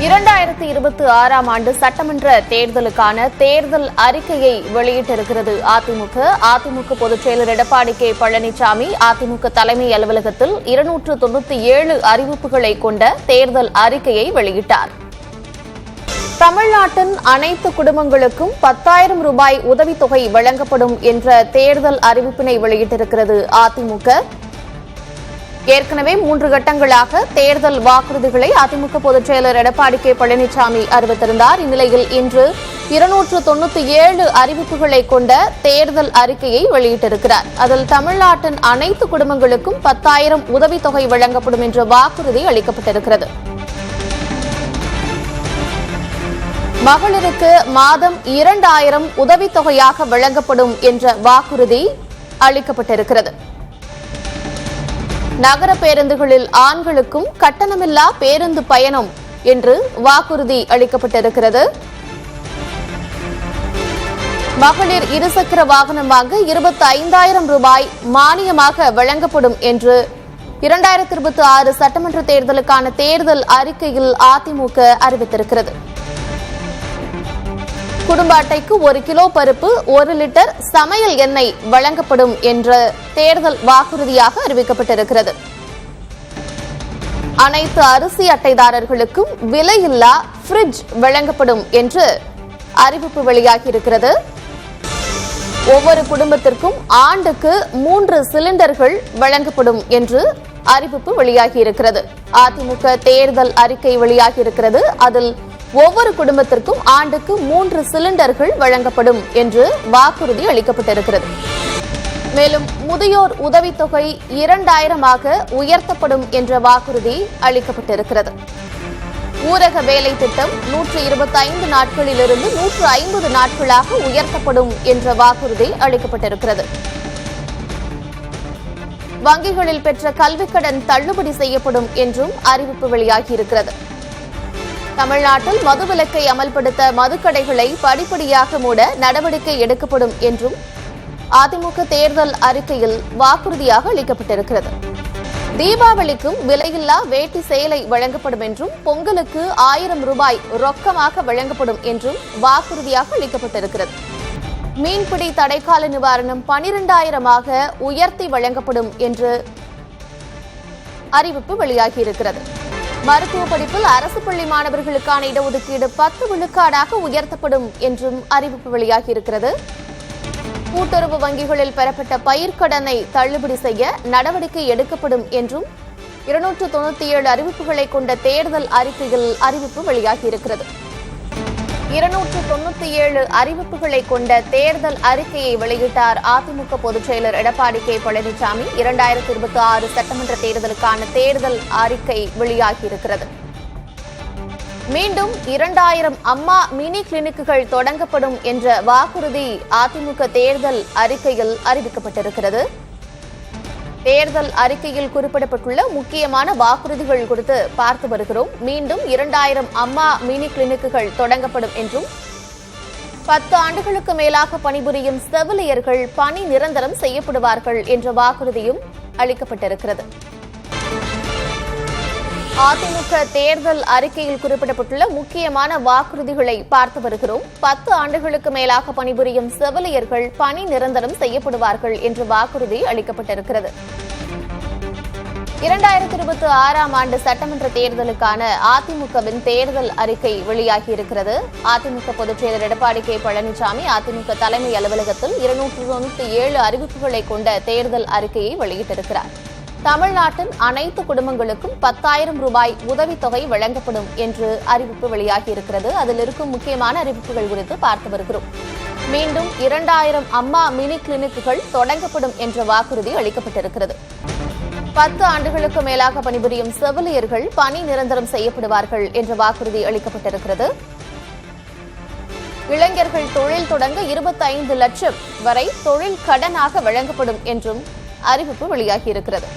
2026 ஆண்டு சட்டமன்ற தேர்தலுக்கான தேர்தல் அறிக்கையை வெளியிட்டிருக்கிறது அதிமுக. அதிமுக பொதுச் செயலர் எடப்பாடி கே பழனிசாமி அதிமுக தலைமை அலுவலகத்தில் 297 அறிவிப்புகளை கொண்ட தேர்தல் அறிக்கையை வெளியிட்டார். தமிழ்நாட்டின் அனைத்து குடும்பங்களுக்கும் 10,000 ரூபாய் உதவித்தொகை வழங்கப்படும் என்ற தேர்தல் அறிவிப்பினை வெளியிட்டிருக்கிறது அதிமுக. ஏற்கனவே 3 கட்டங்களாக தேர்தல் வாக்குறுதிகளை அதிமுக பொதுச் செயலர் எடப்பாடி கே பழனிசாமி அறிவித்திருந்தார். இந்நிலையில் இன்று 297 அறிவிப்புகளை கொண்ட தேர்தல் அறிக்கையை வெளியிட்டிருக்கிறார். அதில் தமிழ்நாட்டின் அனைத்து குடும்பங்களுக்கும் 10,000 உதவித்தொகை வழங்கப்படும் என்ற வாக்குறுதி அளிக்கப்பட்டிருக்கிறது. மகளிருக்கு மாதம் 2,000 உதவித்தொகையாக வழங்கப்படும் என்ற வாக்குறுதி அளிக்கப்பட்டிருக்கிறது. நகர பேருந்துகளில் ஆண்களுக்கும் கட்டணமில்லா பேருந்து பயணம் என்று வாக்குறுதி அளிக்கப்பட்டிருக்கிறது. மகளிர் இருசக்கர வாகனம் வாங்க 25,000 ரூபாய் மானியமாக வழங்கப்படும் என்று 2026 சட்டமன்ற தேர்தலுக்கான தேர்தல் அறிக்கையில் அதிமுக அறிவித்திருக்கிறது. குடும்ப அட்டைக்கு 1 கிலோ பருப்பு, 1 லிட்டர் சமையல் எண்ணெய் வழங்கப்படும் என்ற தேர்தல் வாக்குறுதியாக அறிவிக்கப்பட்டிருக்கிறது. அனைத்து அரிசி அட்டைதாரர்களுக்கும் விலையில்லா பிரிட்ஜ் வழங்கப்படும் என்று அறிவிப்பு வெளியாகியிருக்கிறது. ஒவ்வொரு குடும்பத்திற்கும் ஆண்டுக்கு 3 சிலிண்டர்கள் வழங்கப்படும் என்று அறிவிப்பு வெளியாகியிருக்கிறது. அதிமுக தேர்தல் அறிக்கை வெளியாகியிருக்கிறது. அதில் ஒவ்வொரு குடும்பத்திற்கும் ஆண்டுக்கு 3 சிலிண்டர்கள் வழங்கப்படும் என்று வாக்குறுதி அளிக்கப்பட்டிருக்கிறது. மேலும் முதியோர் உதவித்தொகை 2,000 உயர்த்தப்படும் என்ற வாக்குறுதி அளிக்கப்பட்டிருக்கிறது. ஊரக வேலை திட்டம் 125 நாட்களிலிருந்து 150 நாட்களாக உயர்த்தப்படும் என்ற வாக்குறுதி அளிக்கப்பட்டிருக்கிறது. வங்கிகளில் பெற்ற கல்விக்கடன் தள்ளுபடி செய்யப்படும் என்றும் அறிவிப்பு வெளியாகியிருக்கிறது. தமிழ்நாட்டில் மதுவிலக்கை அமல்படுத்த மதுக்கடைகளை படிப்படியாக மூட நடவடிக்கை எடுக்கப்படும் என்றும் அதிமுக தேர்தல் அறிக்கையில் வாக்குறுதியாக அளிக்கப்பட்டிருக்கிறது. தீபாவளிக்கும் விலையில்லா வேட்டி சேலை வழங்கப்படும் என்றும் பொங்கலுக்கு 1,000 ரூபாய் ரொக்கமாக வழங்கப்படும் என்றும் வாக்குறுதியாக அளிக்கப்பட்டிருக்கிறது. மீன்பிடி தடைக்கால நிவாரணம் 12,000 உயர்த்தி வழங்கப்படும் என்று அறிவிப்பு வெளியாகியிருக்கிறது. மருத்துவ படிப்பில் அரசு பள்ளி மாணவர்களுக்கான இடஒதுக்கீடு 10 விழுக்காடாக உயர்த்தப்படும் என்றும் அறிவிப்பு வெளியாகியிருக்கிறது. கூட்டுறவு வங்கிகளில் பெறப்பட்ட பயிர்க்கடனை தள்ளுபடி செய்ய நடவடிக்கை எடுக்கப்படும் என்றும் 297 அறிவிப்புகளை கொண்ட தேர்தல் அறிக்கையில் அறிவிப்பு வெளியாகியிருக்கிறது. 297 அறிவிப்புகளை கொண்ட தேர்தல் அறிக்கையை வெளியிட்டார் அதிமுக பொதுச் செயலர் எடப்பாடி கே பழனிசாமி. 2026 சட்டமன்ற தேர்தலுக்கான தேர்தல் அறிக்கை வெளியாகியிருக்கிறது. மீண்டும் 2,000 அம்மா மினி கிளினிக்குகள் தொடங்கப்படும் என்ற வாக்குறுதி அதிமுக தேர்தல் அறிக்கையில் அறிவிக்கப்பட்டிருக்கிறது. தேர்தல் அறிக்கையில் குறிப்பிடப்பட்டுள்ள முக்கியமான வாக்குறுதிகள் குறித்து பார்த்து வருகிறோம். மீண்டும் 2,000 அம்மா மினி கிளினிக்குகள் தொடங்கப்படும் என்றும் 10 ஆண்டுகளுக்கு மேலாக பணிபுரியும் செவிலியர்கள் பணி நிரந்தரம் செய்யப்படுவார்கள் என்ற வாக்குறுதியும் அளிக்கப்பட்டிருக்கிறது. அதிமுக தேர்தல் அறிக்கையில் குறிப்பிடப்பட்டுள்ள முக்கியமான வாக்குறுதிகளை பார்த்து வருகிறோம். 10 ஆண்டுகளுக்கு மேலாக பணிபுரியும் செவிலியர்கள் பணி நிரந்தரம் செய்யப்படுவார்கள் என்ற வாக்குறுதி அளிக்கப்பட்டிருக்கிறது. 2026 ஆண்டு சட்டமன்ற தேர்தலுக்கான அதிமுகவின் தேர்தல் அறிக்கை வெளியாகியிருக்கிறது. அதிமுக பொதுச் செயலர் எடப்பாடி கே பழனிசாமி அதிமுக தலைமை அலுவலகத்தில் 297 அறிவிப்புகளை கொண்ட தேர்தல் அறிக்கையை வெளியிட்டிருக்கிறார். தமிழ்நாட்டின் அனைத்து குடும்பங்களுக்கும் 10,000 ரூபாய் உதவித்தொகை வழங்கப்படும் என்று அறிவிப்பு வெளியாகியிருக்கிறது. அதில் இருக்கும் முக்கியமான அறிவிப்புகள் குறித்து பார்த்து வருகிறோம். மீண்டும் 2,000 அம்மா மினி கிளினிக்குகள் தொடங்கப்படும் என்ற வாக்குறுதி அளிக்கப்பட்டிருக்கிறது. 10 ஆண்டுகளுக்கு மேலாக பணிபுரியும் செவிலியர்கள் பணி நிரந்தரம் செய்யப்படுவார்கள் என்ற வாக்குறுதி அளிக்கப்பட்டிருக்கிறது. இளைஞர்கள் தொழில் தொடங்க 25 லட்சம் வரை தொழில் கடனாக வழங்கப்படும் என்றும் அறிவிப்பு வெளியாகியிருக்கிறது.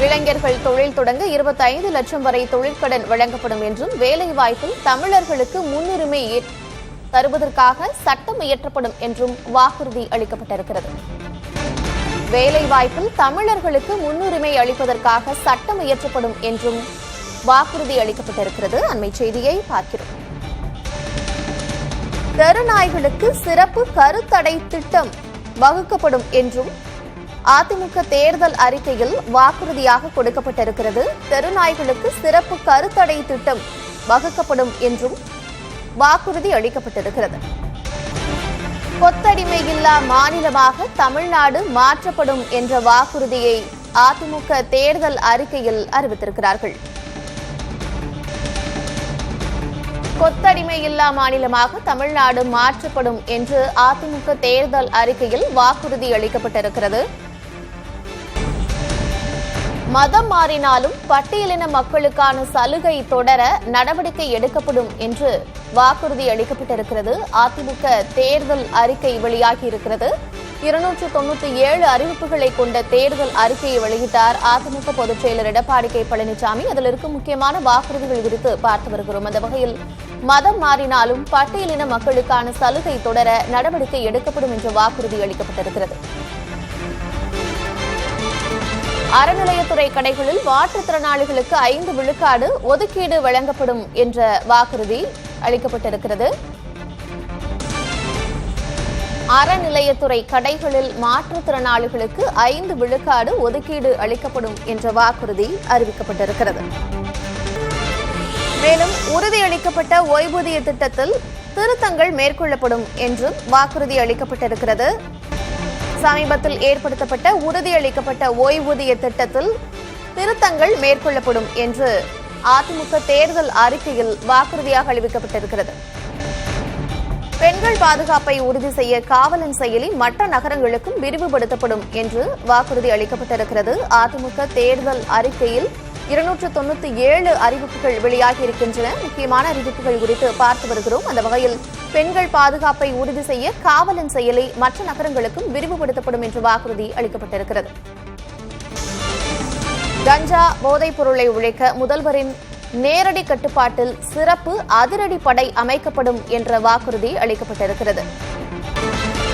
இளைஞர்கள் தொழில் தொடங்க 25 லட்சம் வரை தொழிற்கடன் வழங்கப்படும் என்றும் வேலைவாய்ப்பில் தமிழர்களுக்கு முன்னுரிமை தருவதற்காக சட்டம் இயற்றப்படும் என்றும் வாக்குறுதி அளிக்கப்பட்டிருக்கிறது. வேலைவாய்ப்பில் தமிழர்களுக்கு முன்னுரிமை அளிப்பதற்காக சட்டம் இயற்றப்படும் என்றும் வாக்குறுதி அளிக்கப்பட்டிருக்கிறது. அண்மை செய்தியை பார்க்கிறோம். தெருநாய்களுக்கு சிறப்பு கருத்தடை திட்டம் வகுக்கப்படும் என்றும் அதிமுக தேர்தல் அறிக்கையில் வாக்குறுதியாக கொடுக்கப்பட்டிருக்கிறது. தெருநாய்களுக்கு சிறப்பு கருத்தடை திட்டம் வகுக்கப்படும் என்றும் வாக்குறுதி அளிக்கப்பட்டிருக்கிறது. கொத்தடிமையில்லா மாநிலமாக தமிழ்நாடு மாற்றப்படும் என்ற வாக்குறுதியை அதிமுக தேர்தல் அறிக்கையில் அறிவித்திருக்கிறார்கள். கொத்தடிமையில்லா மாநிலமாக தமிழ்நாடு மாற்றப்படும் என்று அதிமுக தேர்தல் அறிக்கையில் வாக்குறுதி அளிக்கப்பட்டிருக்கிறது. மதம் மாறினாலும் பட்டியலின மக்களுக்கான சலுகை தொடர நடவடிக்கை எடுக்கப்படும் என்று வாக்குறுதி அளிக்கப்பட்டிருக்கிறது. அதிமுக தேர்தல் அறிக்கை வெளியாகியிருக்கிறது. 297 அறிவிப்புகளை கொண்ட தேர்தல் அறிக்கையை வெளியிட்டார் அதிமுக பொதுச் செயலர் எடப்பாடி கே பழனிசாமி. அதில் இருக்கும் முக்கியமான வாக்குறுதிகள் குறித்து பார்த்து வருகிறோம். அந்த வகையில் மதம் மாறினாலும் பட்டியலின மக்களுக்கான சலுகை தொடர நடவடிக்கை எடுக்கப்படும் என்ற வாக்குறுதி அளிக்கப்பட்டிருக்கிறது. அறநிலையத்துறை கடைகளில் மாற்றுத்திறனாளிகளுக்கு 5 விழுக்காடு ஒதுக்கீடு வழங்கப்படும் என்ற வாக்குறுதி அளிக்கப்பட்டிருக்கிறது. அறநிலையத்துறை கடைகளில் மாற்றுத்திறனாளிகளுக்கு 5 விழுக்காடு ஒதுக்கீடு அளிக்கப்படும் என்ற வாக்குறுதி அறிவிக்கப்பட்டிருக்கிறது. மேலும் உறுதியளிக்கப்பட்ட ஓய்வூதிய திட்டத்தில் திருத்தங்கள் மேற்கொள்ளப்படும் என்றும் வாக்குறுதி அளிக்கப்பட்டிருக்கிறது. சமீபத்தில் ஏற்படுத்தப்பட்ட உறுதியளிக்கப்பட்ட ஓய்வூதிய திட்டத்தில் திருத்தங்கள் மேற்கொள்ளப்படும் என்று அதிமுக தேர்தல் அறிக்கையில் வாக்குறுதியாக அறிவிக்கப்பட்டிருக்கிறது. பெண்கள் பாதுகாப்பை உறுதி செய்ய காவலன் செயலி மற்ற நகரங்களுக்கும் விரிவுபடுத்தப்படும் என்று வாக்குறுதி அளிக்கப்பட்டிருக்கிறது. அதிமுக தேர்தல் அறிக்கையில் 297 அறிவிப்புகள் வெளியாகி இருக்கின்றன. முக்கியமான அறிவிப்புகள் குறித்து பார்த்து வருகிறோம். அந்த வகையில் பெண்கள் பாதுகாப்பை உறுதி செய்ய காவலன் செயலி மற்ற நகரங்களுக்கும் விரிவுபடுத்தப்படும் என்று வாக்குறுதி அளிக்கப்பட்டிருக்கிறது. கஞ்சா போதைப் பொருளை ஒழிக்க முதல்வரின் நேரடி கட்டுப்பாட்டில் சிறப்பு அதிரடி படை அமைக்கப்படும் என்ற வாக்குறுதி அளிக்கப்பட்டிருக்கிறது.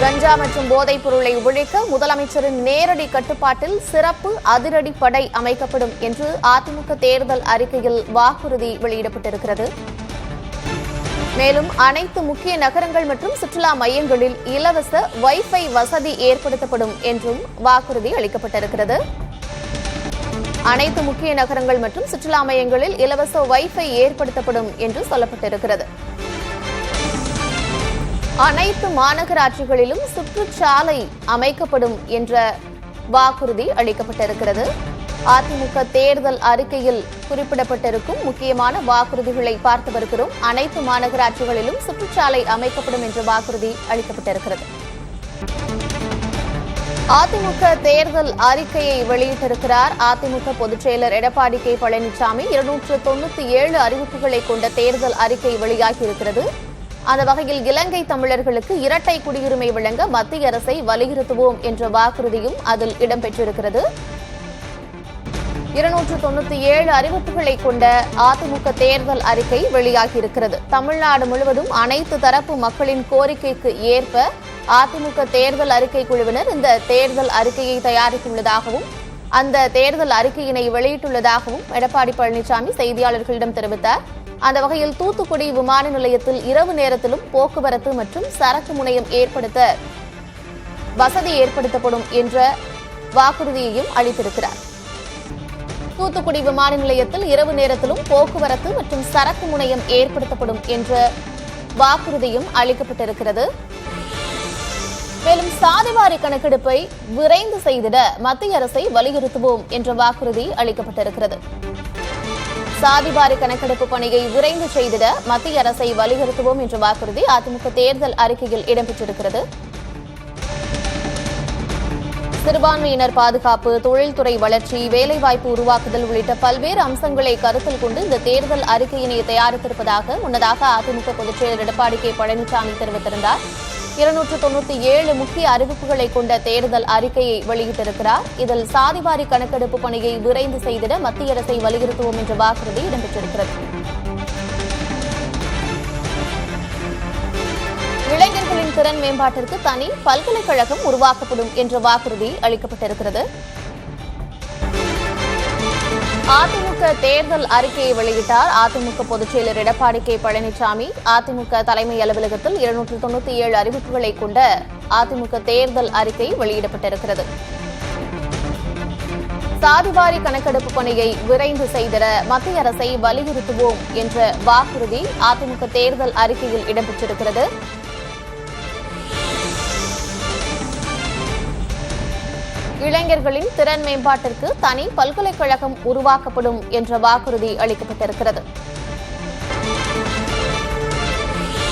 கஞ்சா மற்றும் போதைப் பொருளை ஒழிக்க முதலமைச்சரின் நேரடி கட்டுப்பாட்டில் சிறப்பு அதிரடி படை அமைக்கப்படும் என்று அதிமுக தேர்தல் அறிக்கையில் வாக்குறுதி வெளியிடப்பட்டிருக்கிறது. மேலும் அனைத்து முக்கிய நகரங்கள் மற்றும் சுற்றுலா மையங்களில் இலவச வைஃபை வசதி ஏற்படுத்தப்படும் என்றும் வாக்குறுதி அளிக்கப்பட்டிருக்கிறது. அனைத்து முக்கிய நகரங்கள் மற்றும் சுற்றுலா மையங்களில் இலவச வைஃபை ஏற்படுத்தப்படும் என்று சொல்லப்பட்டிருக்கிறது. அனைத்து மாநகராட்சிகளிலும் சுற்றுச்சாலை அமைக்கப்படும் என்ற வாக்குறுதி அளிக்கப்பட்டிருக்கிறது. அதிமுக தேர்தல் அறிக்கையில் குறிப்பிடப்பட்டிருக்கும் முக்கியமான வாக்குறுதிகளை பார்த்து வருகிறோம். அனைத்து மாநகராட்சிகளிலும் சுற்றுச்சாலை அமைக்கப்படும் என்ற வாக்குறுதி அளிக்கப்பட்டிருக்கிறது. அதிமுக தேர்தல் அறிக்கையை வெளியிட்டிருக்கிறார் அதிமுக பொதுச் செயலர் எடப்பாடி கே பழனிசாமி. 297 அறிவிப்புகளை கொண்ட தேர்தல் அறிக்கை வெளியாகியிருக்கிறது. அந்த வகையில் இலங்கை தமிழர்களுக்கு இரட்டை குடியுரிமை வழங்க மத்திய அரசை வலியுறுத்துவோம் என்ற வாக்குறுதியும் அதில் இடம்பெற்றிருக்கிறது. 297 அறிவிப்புகளை கொண்ட அதிமுக தேர்தல் அறிக்கை வெளியாகியிருக்கிறது. தமிழ்நாடு முழுவதும் அனைத்து தரப்பு மக்களின் கோரிக்கைக்கு ஏற்ப அதிமுக தேர்தல் அறிக்கை குழுவினர் இந்த தேர்தல் அறிக்கையை தயாரித்துள்ளதாகவும் அந்த தேர்தல் அறிக்கையினை வெளியிட்டுள்ளதாகவும் எடப்பாடி பழனிசாமி செய்தியாளர்களிடம் தெரிவித்தார். அந்த வகையில் தூத்துக்குடி விமான நிலையத்தில் இரவு நேரத்திலும் போக்குவரத்து மற்றும் சரக்கு முனையம் ஏற்படுத்த வசதி ஏற்படுத்தப்படும் என்ற வாக்குறுதியையும் அளித்திருக்கிறார். தூத்துக்குடி விமான நிலையத்தில் இரவு நேரத்திலும் போக்குவரத்து மற்றும் சரக்கு முனையம் ஏற்படுத்தப்படும் என்ற வாக்குறுதியும் அளிக்கப்பட்டிருக்கிறது. மேலும் சாதிவாரி கணக்கெடுப்பை விரைந்து செய்திட மத்திய அரசை வலியுறுத்துவோம் என்ற வாக்குறுதி அளிக்கப்பட்டிருக்கிறது. சாதிவாரி கணக்கெடுப்பு பணியை விரைந்து செய்திட மத்திய அரசை வலியுறுத்துவோம் என்ற வாக்குறுதி அதிமுக தேர்தல் அறிக்கையில் இடம்பெற்றிருக்கிறது. சிறுபான்மையினர் பாதுகாப்பு, தொழில்துறை வளர்ச்சி, வேலைவாய்ப்பு உருவாக்குதல் உள்ளிட்ட பல்வேறு அம்சங்களை கருத்தில் கொண்டு இந்த தேர்தல் அறிக்கையினை தயாரித்திருப்பதாக முன்னதாக அதிமுக பொதுச் செயலர் எடப்பாடி கே பழனிசாமி தெரிவித்திருந்தார். 297 முக்கிய அறிவிப்புகளை கொண்ட தேர்தல் அறிக்கையை வெளியிட்டிருக்கிறார். இதில் சாதிவாரி கணக்கெடுப்பு பணியை விரைந்து செய்திட மத்திய அரசை வலியுறுத்துவோம் என்ற வாக்குறுதி இடம்பெற்றிருக்கிறது. இளைஞர்களின் திறன் மேம்பாட்டிற்கு தனி பல்கலைக்கழகம் உருவாக்கப்படும் என்ற வாக்குறுதி அளிக்கப்பட்டிருக்கிறது. அதிமுக தேர்தல் அறிக்கையை வெளியிட்டார் அதிமுக பொதுச் செயலர் எடப்பாடி கே பழனிசாமி. அதிமுக தலைமை அலுவலகத்தில் 297 அறிவிப்புகளை கொண்ட அதிமுக தேர்தல் அறிக்கை வெளியிடப்பட்டிருக்கிறது. சாதிவாரி கணக்கெடுப்பு பணியை விரைந்து செய்திட மத்திய அரசை வலியுறுத்துவோம் என்ற வாக்குறுதி அதிமுக தேர்தல் அறிக்கையில் இடம்பெற்றிருக்கிறது. இளைஞர்களின் திறன் மேம்பாட்டிற்கு தனி பல்கலைக்கழகம் உருவாக்கப்படும் என்ற வாக்குறுதி அளிக்கப்பட்டிருக்கிறது.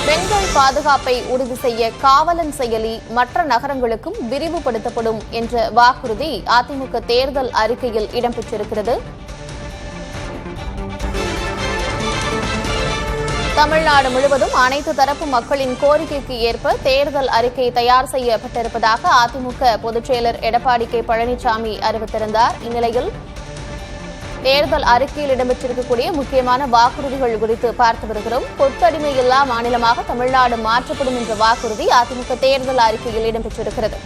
பெண்கள் பாதுகாப்பை உறுதி செய்ய காவலன் செயலி மற்ற நகரங்களுக்கும் விரிவுபடுத்தப்படும் என்ற வாக்குறுதி அதிமுக தேர்தல் அறிக்கையில் இடம்பெற்றிருக்கிறது. தமிழ்நாடு முழுவதும் அனைத்து தரப்பு மக்களின் கோரிக்கைக்கு ஏற்ப தேர்தல் அறிக்கை தயார் செய்யப்பட்டிருப்பதாக அதிமுக பொதுச் செயலர் எடப்பாடி கே பழனிசாமி அறிவித்திருந்தார். இந்நிலையில் தேர்தல் அறிக்கையில் இடம்பெற்றிருக்கக்கூடிய முக்கியமான வாக்குறுதிகள் குறித்து பார்த்து வருகிறோம். கொத்தடிமையில்லா மாநிலமாக தமிழ்நாடு மாற்றப்படும் என்ற வாக்குறுதி அதிமுக தேர்தல் அறிக்கையில் இடம்பெற்றிருக்கிறது.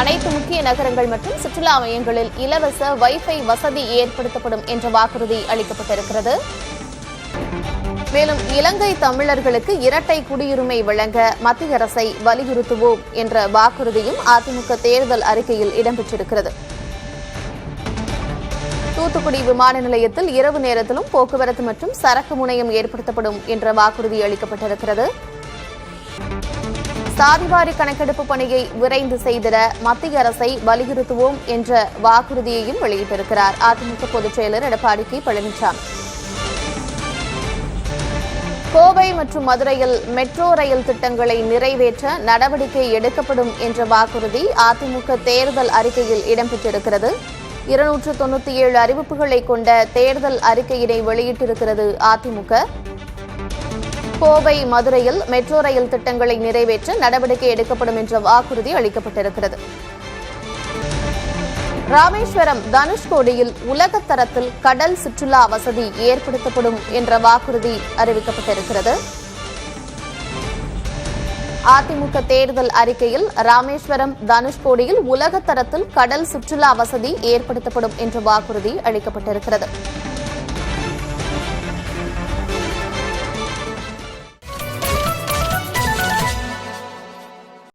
அனைத்து முக்கிய நகரங்கள் மற்றும் சுற்றுலா மையங்களில் இலவச வைஃபை வசதி ஏற்படுத்தப்படும் என்ற வாக்குறுதி அளிக்கப்பட்டிருக்கிறது. மேலும் இலங்கை தமிழர்களுக்கு இரட்டை குடியுரிமை வழங்க மத்திய அரசை வலியுறுத்துவோம் என்ற வாக்குறுதியும் அதிமுக தேர்தல் அறிக்கையில் இடம்பெற்றிருக்கிறது. தூத்துக்குடி விமான நிலையத்தில் இரவு நேரத்திலும் போக்குவரத்து மற்றும் சரக்கு முனையம் ஏற்படுத்தப்படும் என்ற வாக்குறுதி அளிக்கப்பட்டிருக்கிறது. சாதிவாரி கணக்கெடுப்பு பணியை விரைந்து செய்திட மத்திய அரசை வலியுறுத்துவோம் என்ற வாக்குறுதியையும் வெளியிட்டிருக்கிறார் அதிமுக பொதுச் செயலர் எடப்பாடி கே பழனிசாமி. கோவை மற்றும் மதுரையில் மெட்ரோ ரயில் திட்டங்களை நிறைவேற்ற நடவடிக்கை எடுக்கப்படும் என்ற வாக்குறுதி அதிமுக தேர்தல் அறிக்கையில் இடம்பெற்றிருக்கிறது. 297 அறிவிப்புகளை கொண்ட தேர்தல் அறிக்கையினை வெளியிட்டிருக்கிறது அதிமுக. கோவை மதுரையில் மெட்ரோ ரயில் திட்டங்களை நிறைவேற்ற நடவடிக்கை எடுக்கப்படும் என்ற வாக்குறுதி அளிக்கப்பட்டிருக்கிறது. ராமேஸ்வரம் தனுஷ்கோடியில் உலகத்தரத்தில் கடல் சுற்றுலா வசதி ஏற்படுத்தப்படும் என்ற வாக்குறுதி அறிவிக்கப்பட்டிருக்கிறது. அதிமுக தேர்தல் அறிக்கையில் ராமேஸ்வரம் தனுஷ்கோடியில் உலகத்தரத்தில் கடல் சுற்றுலா வசதி ஏற்படுத்தப்படும் என்ற வாக்குறுதி அளிக்கப்பட்டிருக்கிறது.